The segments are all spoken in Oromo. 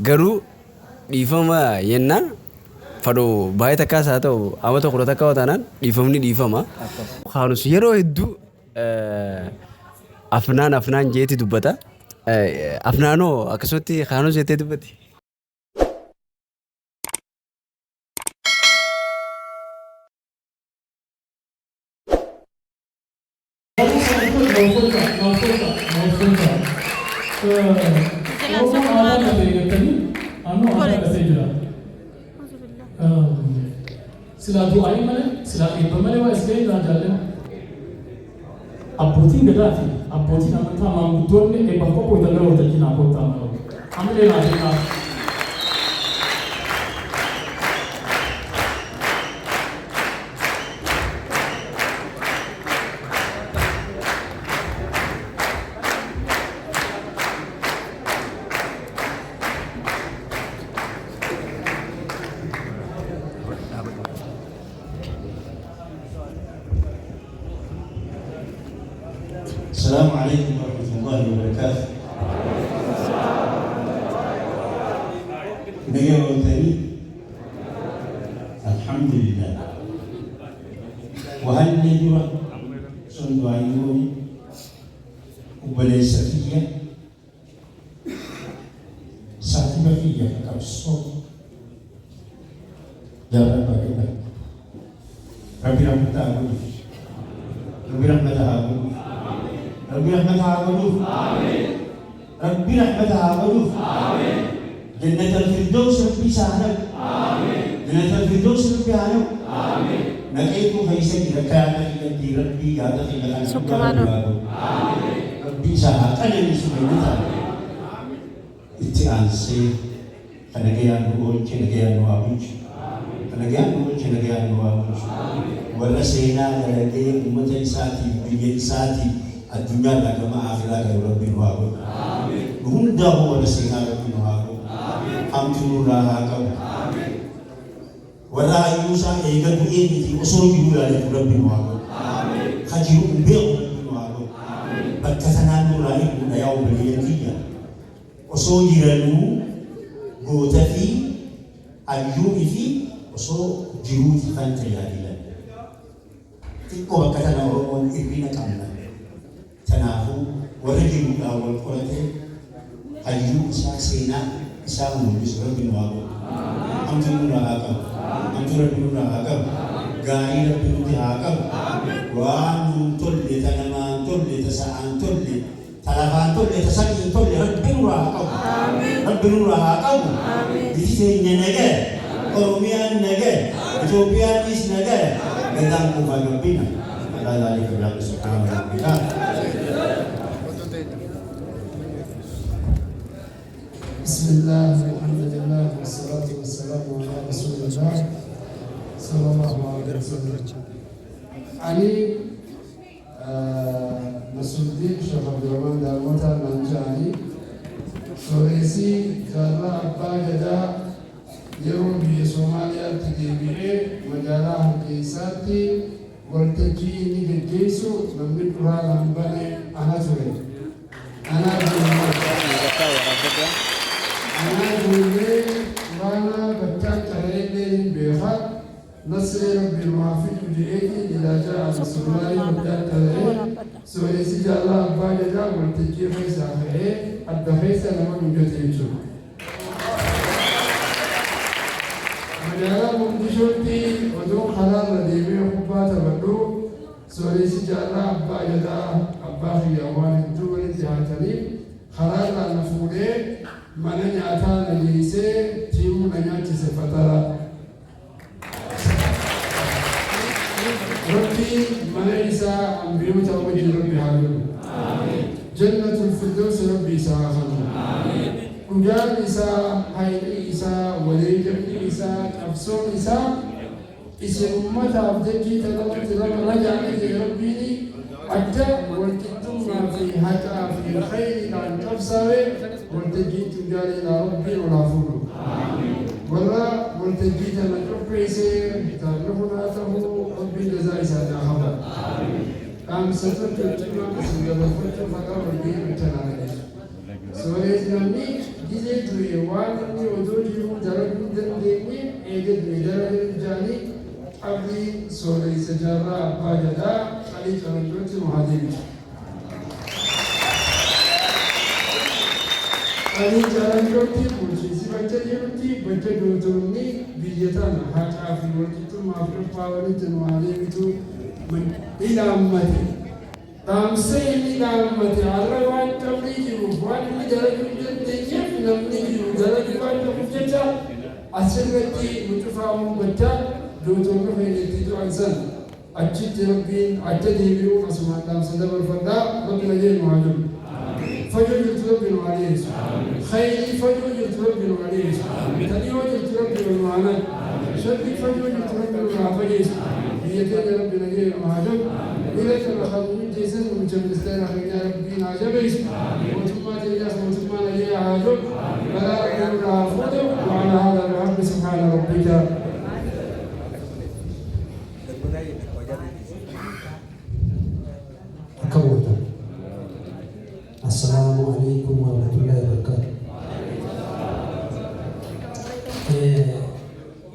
garuu dhiifama yennaan fadhoo baay'ee takkaas haa ta'u amma tokko takka wataanaan dhiifamni dhiifama. Kaanus yeroo hedduu afnaan jeeti dubbata. Afnaanoo akkasumatti kaanus jettee dubbatti. Sila doain mana, sila ibadah mana wajib jalan. Apotin gedati, apotin amat tamam betul ni ebahku pun tak lalu jadi nak pun tamam. Kami ni nak. Assalamualaikum warahmatullahi wabarakatuh. Negara tadi, alhamdulillah. Wahai negara, sungguh ini, ubah setia, satu bagian kapsul, jalan bagian. Rabbi rahmatah aku, Rabbi rahmatah aku. ربي رحمتها عبدوه آمين ربي رحمتها عبدوه آمين جنة الفردوس ربي سهلك آمين جنة الفردوس ربي عنه آمين نقيت فيسك ركعتك التي ربي قادت إلى أن سبحانه آمين ربي سهلك أنا بسبحانه اتعانسي كنجيان نقول كنجيان نوابج كنجيان نقول كنجيان نوابج ولا سينا لدي أمة ساتي بيجي ساتي الدنيا لكما آخرة ربي نوابج هم دعوة ولا سينا ربي نوابج أمتنو راها كم ولا يوسا إيجاد إني في أصول جولا ربي نوابج خجيو بيو ربي نوابج بكتنا نوراني من يوم اليومية أصول جيرانو غوتا في اليوم في أصول جيروت خانت ياديلا تكو بكتنا ورمون إبرينا كاملا تنافو ورجل أول قرته أيوب ساسينا سامو بسرعة بنوابو أمتى نورا هاكم أمتى نورا هاكم غاري ربي نورا هاكم وان تولي تنمان تولي تسعان تولي تلافان تولي تسعين تولي ربي نورا هاكم ربي نورا هاكم بيجي نجى أروميان نجى إثيوبيان إيش نجى بدان كوفا بينا على ذلك الله سبحانه وتعالى بسم الله والحمد لله والصلاة والسلام على رسول الله صلى الله عليه وسلم. علي نصر الدين شيخ عبد الرحمن دارموتا نانجاني سوريسي جالا أبا جدا يوم بيسوماليا تدبيري مجالا حقيساتي والتجيني بالجيسو من بدها لنبني أنا سوري أنا وانا بتاعت عليهم بخط نصر رب المعافي جئتي إلى جاء رسول الله بتاعت عليهم سوري سجالا أبا جدا والتجي فيسا خير الدفيسة لما من جتيجو مجالا مندشوتي ودون خلال رديمي وخبات بدو سوري سجالا أبا جدا أبا في أوان الدول التهاتلي خلال نفوده mana nyata najise timu nanyati sefatara Rabbi mana isa ambiyu tawajji Rabbi halu Jannatul Firdaus Rabbi isa halu Ujan isa hayli isa walidabni isa kabson isa isi ummata abdeji talawati rajani Rabbini أجا والتجمع في حتى في الخير عن كفسره والتجيت تجاري إلى ربي ونافوه ولا والتجيت من ربي سير تعرفنا ته ربي جزاء سادة خبر أم ستر تجمع بسم الله فتح فقر ربي متناهي Soorees namni gizee ture waan inni odoo jiruu dalaguu dandeenye eega ture dalaguu jaanii qabrii sooreessa jaarraa abbaa gadaa qalii calanqootti nu haa deebisu. Qalii calanqootti bulchiinsi bakka jirutti bakka dootonni biyya tana haqaa fi walqixxummaa fi qophaa'anitti nu haa deebitu ilaammate. Taamsee inni ilaammate har'a waan qabrii jiruuf waan inni dalaguu dandeenyeef namni jiru dalaguu waan qabuuf jecha asirratti nu cufaa uummataa dootonni fayyadatti tu'an san achitti rabbiin adda deebi'uu asumaan dhaamsa dabarfadhaa rabbi nageen nu haa jiru. Fajoo jirtu rabbi nu haa deebisu. Khayrii fajoo jirtu rabbi nu haa deebisu. Tadhiyoo jirtu rabbi nu haa naqu. Sharrii fajoo jirtu rabbi nu haa fageessu. Biyya keenya rabbi nageen nu haa jiru. إلى كما خلونا جيسن ومجمستين أخينا ربنا عجبيس وثم تجاس وثم نجي عاجب ولا أقول رافض وعلى هذا الرحمة سبحان ربك. أكبر. السلام عليكم ورحمة الله وبركاته.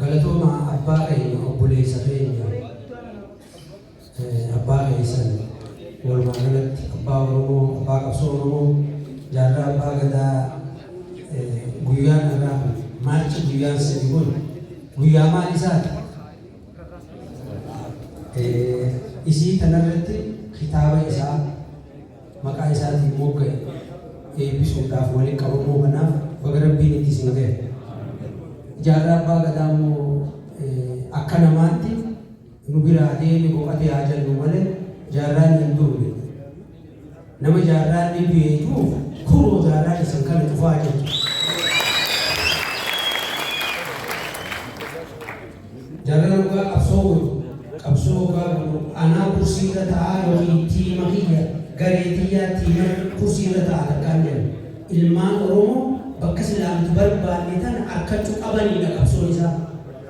قالتوا مع أبائي وأبولي سخين abbaa keessan walumaa galatti abbaa Oromoo, abbaa qabsoo Oromoo, jaarraa abbaa gadaa guyyaan irraa kun maalchi guyyaan sadii kun guyyaa maal isaati? Isii kanarratti kitaaba isaa maqaa isaatiin mogga'e eebbisuudhaaf waliin qabamuu kanaaf baga Rabbiin itti isin ga'e. Jaarraa abbaa gadaa immoo akka namaatti nu biraa deemi boqotee haa jennu malee jaarraan hin duune. Nama jaarraan ni beekuuf kuroo jaarraan isin kana cufaa jirtu. Jaarraan dhugaa qabsoo godhu qabsoo dhugaa godhu anaa kursii irra taa'aa yookiin tiima kiyya garee xiyyaa tiima kursii irra taa'aa takkaan jedhu. Ilmaan Oromoo bakka silaamtu barbaanne tana akkachuu qabaniidha qabsoon isaa.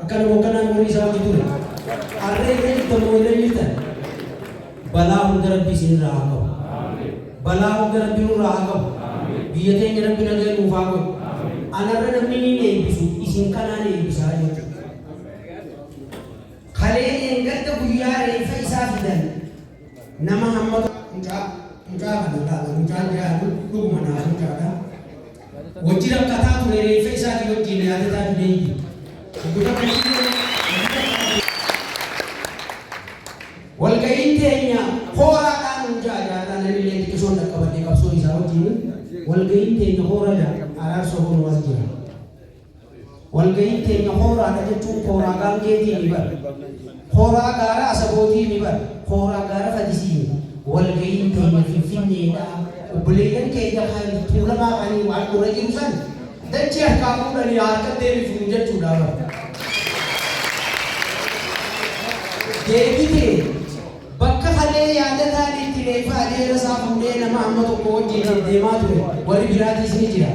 Akka namoota kanaan horii isaa hojii ture. Arreen tamoonni tan balaa hunda Rabbi isinirraa haa qabu. Balaa hunda Rabbi nurraa haa qabu. Biyya teenya Rabbi nagee nuuf haa godhu. Anarra namni ni eebbisu isin kanaan eebbisaa jechuudha. Kalee eeggadda guyyaa reeffa isaa fidan nama hamma mucaa kana taa'u mucaan jedhamu dhuguma naaf mucaadha. Wajjin rakkataa ture reeffa isaatii wajjin yaadataa fideeyi. Walga'iin teenya hooraadhaan hundaa jaarraa namni illee xiqqisoo dhaqqabannee qabsoo isaa wajjin walga'iin teenya hooradha araarsoo horumas jira. Walga'iin teenya hooraadha jechuun hooraa gaangeetii ni bara. Hooraa gaara asabootii ni bara. Hooraa gaara fadisii. Walga'iin teenya finfinneedha. Obboleeyyan keenya kan tuulamaa kanii waan dura jiru san dachee harkaa fuudhanii harka deebifuun jechuudha. Deebitee bakka kalee yaadataan itti reeffa adeera isaa fuudhee nama amma tokko wajjin deemaa ture warri biraatis ni jira.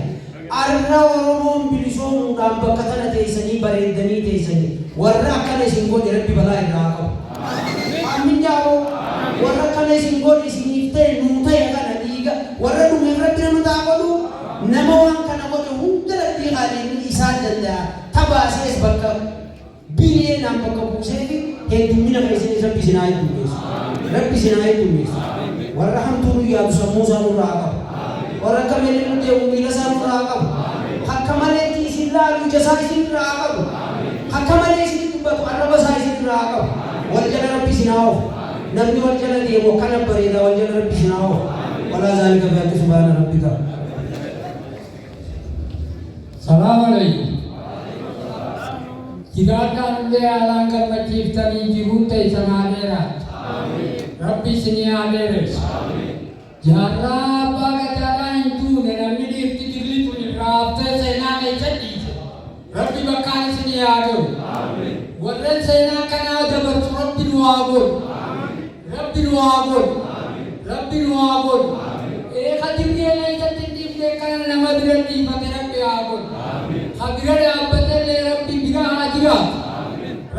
Arra Oromoon bilisoomuudhaan bakka tana teessanii bareedanii teessanii warra akkana isin godhe Rabbi balaa irraa qabu. Amin jaaroo warra akkana isin godhe isiniif ta'e nuu ta'e kana dhiiga warra dhumeef Rabbi nama ta'a godhu nama waan kana godhe hunda Rabbi qaaliin isaan danda'a tabaasees bakka biyyeenaan bakka buusee fi heddumina keessanii Rabbi sinaa heddummeessu. Rabbi sinaa heddummeessu. Warra hamtuu nu yaadu sammuu isaa nurraa qabu. Warra akka malee nu deemu miila isaa nurraa qabu. Akka malee isin laalu ija isaa isin irraa qabu. Akka malee isin dubbatu arraba isaa isin irraa qabu. Wal jala Rabbi sinaa oofu. Namni wal jala deemu akkana bareeda wal jala Rabbi sinaa oofu. Walaa zaalika bi'atti subhaana rabbika. Salaamu alaykum. Jiraadhaan illee haalaan gammachiiftanii jiruun teessan haadeeraati. Rabbi isinii haadeeres. Jaarraa abbaa gadaadhaa hin tuune namni dhiirti dirri tun irraa haftee seenaa keessa dhiise. Rabbi bakkaan isinii haa gahu. Warreen seenaa kanaa dabarsu Rabbi nu haa godhu. Rabbi nu haa godhu. Rabbi nu haa godhu. Eeka dirree keessatti dhiifnee kana nama bira dhiifate Rabbi haa godhu. Ha bira dhaabbatallee Rabbi bira haa jiraatu.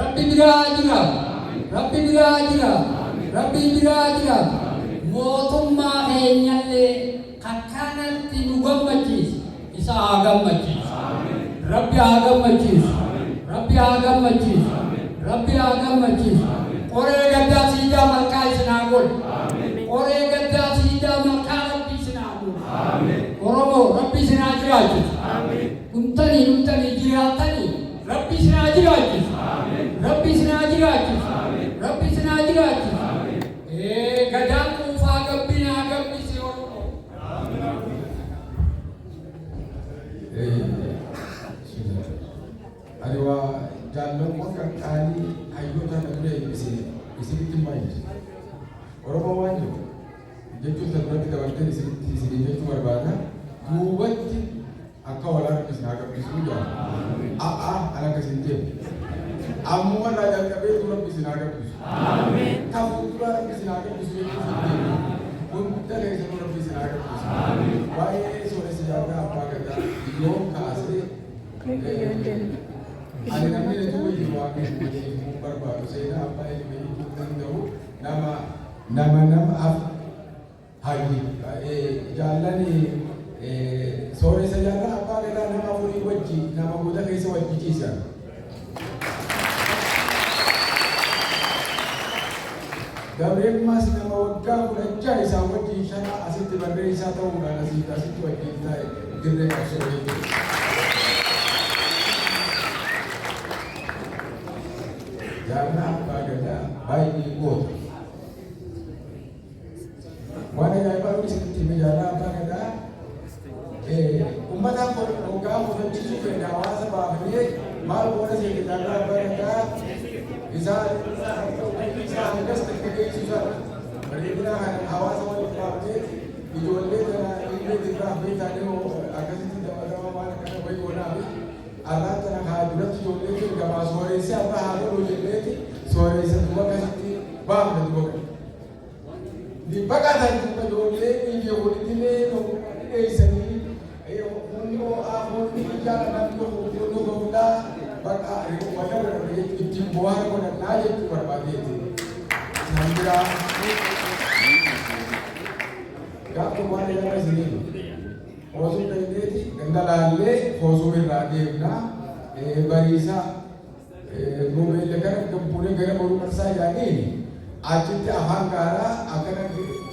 Rabbi bira haa jiraatu. Rabbi bira haa jiraatu. Rabbi bira haa jiraatu. Mootummaa keenyallee kakkaanatti nu gammachiisu. isa haa gammachiisu. Rabbi haa gammachiisu. Rabbi haa gammachiisu. Rabbi haa gammachiisu. Qoree gaddaa siidaa malkaa isin haa godhu. Qoree gaddaa siidaa malkaa Rabbi isin haa godhu. Oromoo Rabbi isin haa jiraachisu. Kuntanii jiraatanii Rabbi isin haa jiraachisu. Rabbi isin haa jiraachisu. Rabbi isin haa jiraachisu. Gadaan kuufaa gabbinaa gabbisi Oromoo. Ani waa jaallatuma kan qaanii hayyoota na dura isinitti maayiti. Oromoo waan jiru jechuun sirriitti dabaltee isinii jechuu barbaada. Duubatti akka walaana isin haa gabbisuu jaala. Ala akkasiin deemu. Ammuma irraa jalqabee dura isin haa gabbisu. Kafuu dura isin haa gabbisu jechuun deemu. Hunda keessan dura isin haa gabbisu. Baay'ee sooressa yaaddaa abbaa gadaa yoo kaasee ani namni na tuwa jiru waan hin barbaadu seenaa abbaa ilmi hiikuu danda'u nama hayyi jaallani sooressa yaaddaa abbaa gadaa nama afurii wajji nama goda keessa wajji ciisan. Gabriel Mas nama waggaa kudhachaa isaa wajjin shana asitti barreessaa ta'uudhaan asitti wajjin taa'e dirree qabsoo jechuudha. Jaarraa abbaa gadaa baay'ee goota. Waan ajaa'ibaa isinitti hime jaarraa abbaa gadaa uummata hoggaa hubachiisuu fedha hawaasa baafamee maal goona seete jaarraa abbaa gadaa isaa hangas takka geessisa. Bareedina hawaasa walitti baafamee ijoollee kana illee irraa beekanii akkasitti dabalama waan akkana wayii goonaa fi arraan kana haa duratti ijoollee jiru gabaa sooressa abbaa haa godhu jenneeti sooressa duba akkasitti baafna duba. Baqatan duba ijoollee biyya walittillee dhiyeessanii hundi hundi ijaa namni hundi gofdaa baqa wata ittiin bu'aa godhannaa jechuu barbaadeeti. Isaan biraa gaafa waan jedhama isiniin osoo dandeeti gandalaallee osoo irraa deemnaa bariisaa goobeelle kana gampuunee gara boruu qarsaa jaaniin achitti afaan gaaraa akkana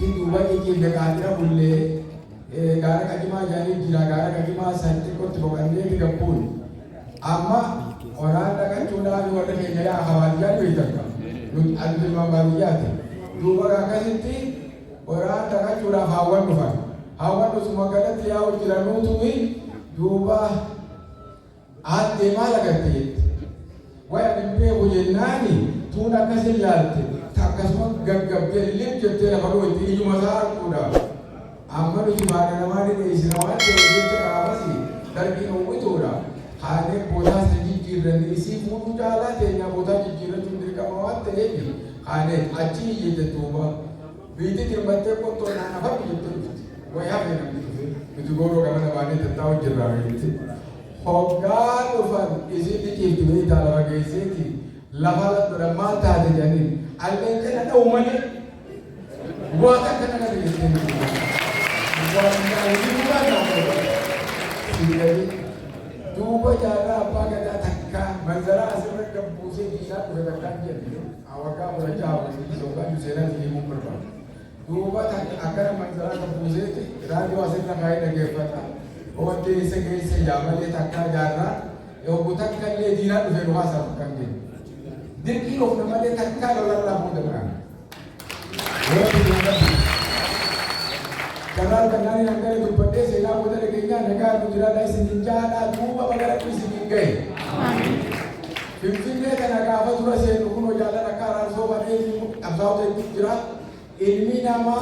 duuba qeqqeelle qaadira bullee gaara qadimaa jaanii jira gaara qadimaa san xiqqootti boqannee gampuun amma oraan dhaqachuudhaaf warra keenya yaa hawaasiyyaa beekanka nuti adda ilmaan baadiyyaati duuba akkasitti oraan dhaqachuudhaaf hawwan dhufan hawwan dhufuma galatti yaa'u jiranuutumi duuba addee maal agarte jette waya dhibbee hojjennaani tuun akkasin laalte akkasuma gaggabdee liif jettee lafa dhootti iyyuma isaa arguudhaaf amma nuti baadha namaa dhiyeessina waan ta'eef jecha qaamasi darbiin uwwituudha haadhee boodaa isa jijjiirranne isii fuudhuu caalaa teenya boodaa jijjiirrachuun dirqama waan ta'eef haadhee achi iyyete duuba biitti dirbattee qottoo naan afadhu jettee dhufti wayaa fi namni dhufe nuti gooroo gamana baanee tattaa'u jirraa jetti hoggaa dhufan isii dhiqiifti beektaa lafa geesseeti lafa ladhodhan maal taate jedhaniin alleen kana dha'u malee waan akkana kana jettee duuba jaarraa abbaa gadaa takka manzaraa asirra gabbuusee diinaa dhufe takkaan jedhe waggaa fudhachaa hawwasitti sookaan seenaa himuun barbaada. Duuba akkana manzaraa gabbuuseeti raadiyoo asirra kaa'ee dhageeffata. Owaddee isa geesse jaamalee takkaa jaarraa yooku takka illee diinaa dhufe nu haasaaf kan jennu. Dirqiin of namalee takkaa lolarraa booda biraan. Karaan kanaan hangana dubbadhee seenaa booda dhageenyaa nagaa nu jiraadhaa isin jaadhaa duuba bagara isin gahe. Finfinnee kana gaafa dura seenu kun hojjaalala akka araarsoo badhee qabsaa'ota jira ilmi namaa